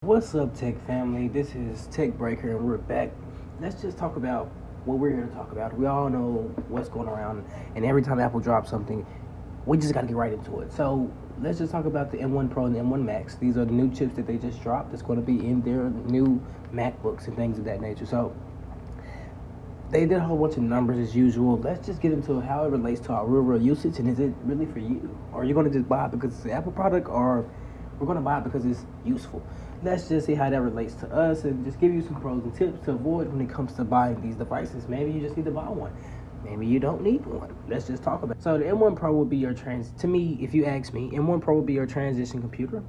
What's up, Tech family? This is Tech Breaker, and we're back. Let's just talk about what we're here to talk about. We all know what's going around, and every time Apple drops something, we just got to get right into it. So let's just talk about the M1 Pro and the M1 Max. These are the new chips that they just dropped. That's going to be in their new MacBooks and things of that nature. So they did a whole bunch of numbers as usual. Let's just get into how it relates to our real usage, and is it really for you? Or are you going to just buy it because it's an Apple product, or we're going to buy it because it's useful? Let's just see how that relates to us and just give you some pros and tips to avoid when it comes to buying these devices. Maybe you just need to buy one. Maybe you don't need one. Let's just talk about it. So the M1 Pro would be your to me, if you ask me, M1 Pro would be your transition computer.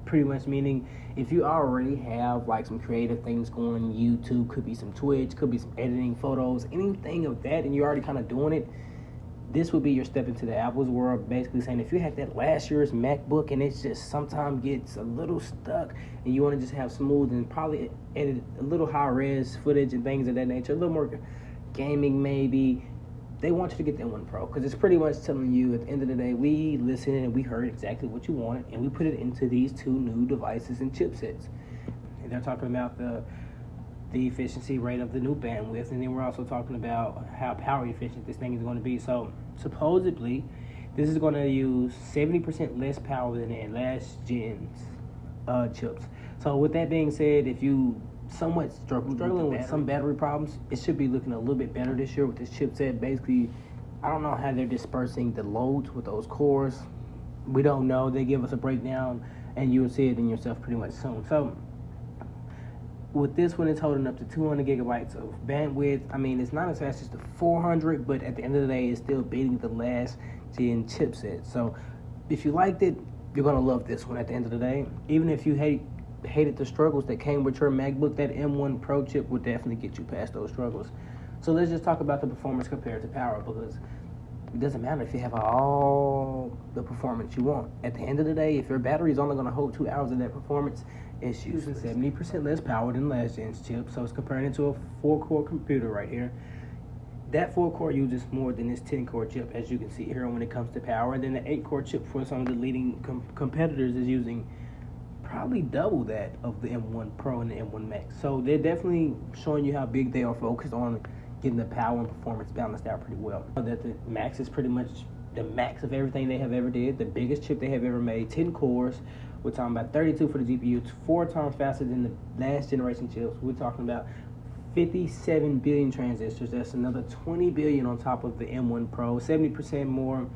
Pretty much meaning if you already have like some creative things going on YouTube, could be some Twitch, could be some editing photos, anything of that, and you're already kind of doing it, this would be your step into the Apple's world, basically saying if you had that last year's MacBook and it just sometimes gets a little stuck and you want to just have smooth and probably edit a little high-res footage and things of that nature, a little more gaming maybe, they want you to get that one Pro because it's pretty much telling you at the end of the day, we listened and we heard exactly what you wanted and we put it into these two new devices and chipsets. And they're talking about the efficiency rate of the new bandwidth, and then we're also talking about how power efficient this thing is going to be. So supposedly this is going to use 70% less power than the last gen's chips. So with that being said, if you somewhat struggling with some battery problems, it should be looking a little bit better this year with this chipset. Basically, I don't know how they're dispersing the loads with those cores. We don't know. They give us a breakdown and you'll see it in yourself pretty much soon. So with this one, it's holding up to 200 gigabytes of bandwidth. I mean, it's not as fast as the 400, but at the end of the day, it's still beating the last gen chipset. So if you liked it, you're going to love this one at the end of the day. Even if you hated the struggles that came with your MacBook, that M1 Pro chip would definitely get you past those struggles. So let's just talk about the performance compared to power, because it doesn't matter if you have all the performance you want. At the end of the day, if your battery is only going to hold 2 hours of that performance, it's using 70% less power than last gen's chip. So it's comparing it to a 4-core computer right here. That 4-core uses more than this 10-core chip, as you can see here when it comes to power. And then the 8-core chip for some of the leading competitors is using probably double that of the M1 Pro and the M1 Max. So they're definitely showing you how big they are focused on getting the power and performance balanced out pretty well. That the Max is pretty much the max of everything they have ever did, the biggest chip they have ever made, 10 cores. We're talking about 32 for the GPU. It's 4 times faster than the last generation chips. We're talking about 57 billion transistors. That's another 20 billion on top of the M1 Pro, 70% more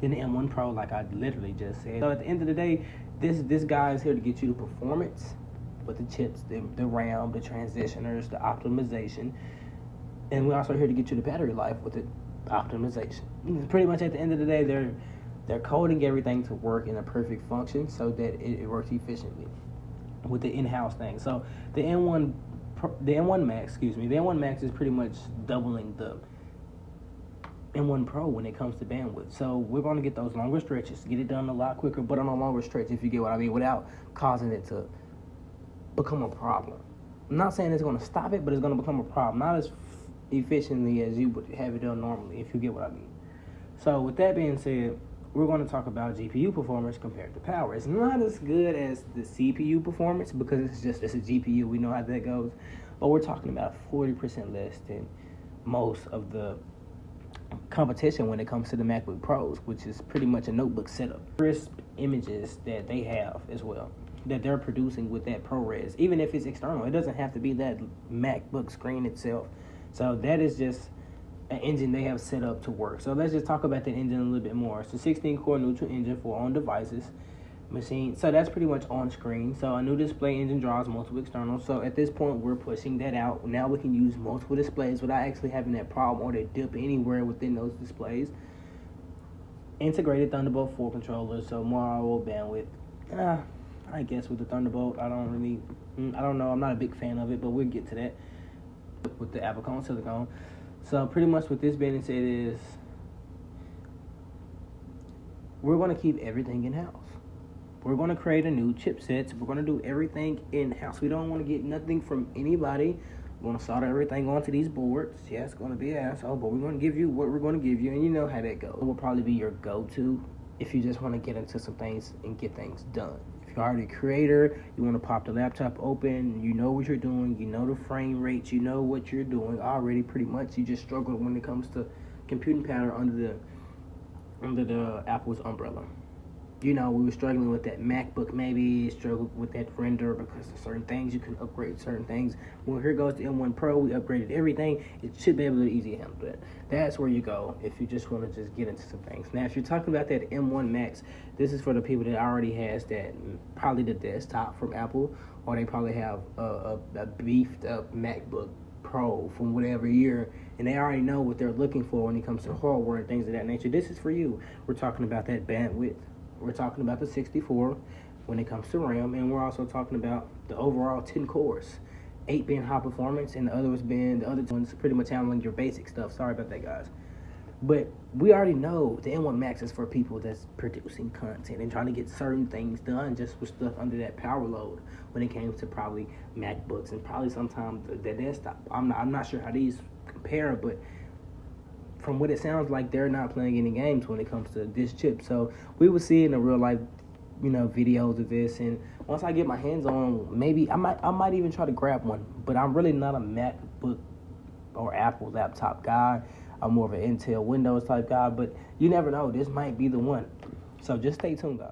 than the M1 Pro, like I literally just said. So at the end of the day, this guy is here to get you the performance with the chips, the RAM, the transitioners, the optimization. And we're also here to get you the battery life with the optimization. Pretty much at the end of the day, they're coding everything to work in a perfect function so that it works efficiently with the in-house thing. So the M1 Max, the M1 Max is pretty much doubling the M1 Pro when it comes to bandwidth. So we're going to get those longer stretches, get it done a lot quicker, but on a longer stretch, if you get what I mean, without causing it to become a problem. I'm not saying it's going to stop it, but it's going to become a problem. Not as efficiently as you would have it done normally, if you get what I mean. So with that being said, we're going to talk about GPU performance compared to power. It's not as good as the CPU performance because it's a GPU. We know how that goes. But we're talking about 40% less than most of the competition when it comes to the MacBook Pros, which is pretty much a notebook setup. Crisp images that they have as well, that they're producing with that ProRes, even if it's external. It doesn't have to be that MacBook screen itself. So that is just an engine they have set up to work. So let's just talk about that engine a little bit more. It's a 16-core neutral engine for on-devices machine. So that's pretty much on screen. So a new display engine draws multiple externals. So at this point, we're pushing that out. Now we can use multiple displays without actually having that problem or that dip anywhere within those displays. Integrated Thunderbolt 4 controllers, so more IO bandwidth. I guess with the Thunderbolt, I don't know. I'm not a big fan of it, but we'll get to that with the Apple silicone. So pretty much what this being said is we're going to keep everything in-house. We're going to create a new chipset. We're going to do everything in-house. We don't want to get nothing from anybody. We're going to solder everything onto these boards. Yeah, it's going to be an asshole, but we're going to give you what we're going to give you, and you know how that goes. It will probably be your go-to if you just want to get into some things and get things done. you're already a creator, you want to pop the laptop open, you know what you're doing, you know the frame rates, you know what you're doing already pretty much. You just struggle when it comes to computing power under the Apple's umbrella. We were struggling with that MacBook, maybe struggled with that render because of certain things. You can upgrade certain things. Well, here goes the M1 Pro. We upgraded everything. It should be able to easily handle that. That's where you go if you just want to just get into some things. Now, if you're talking about that M1 Max, this is for the people that already has that, probably the desktop from Apple, or they probably have a beefed up MacBook Pro from whatever year, and they already know what they're looking for when it comes to hardware and things of that nature. This is for you. We're talking about that bandwidth. We're talking about the 64 when it comes to RAM, and we're also talking about the overall 10 cores, 8 being high performance, and the other ones pretty much handling your basic stuff. Sorry about that, guys. But we already know the M1 Max is for people that's producing content and trying to get certain things done just with stuff under that power load when it came to probably MacBooks and probably sometimes the desktop. I'm not sure how these compare, but from what it sounds like, they're not playing any games when it comes to this chip. So we will see in a real life, videos of this. And once I get my hands on, maybe I might even try to grab one. But I'm really not a MacBook or Apple laptop guy. I'm more of an Intel Windows type guy. But you never know. This might be the one. So just stay tuned, guys.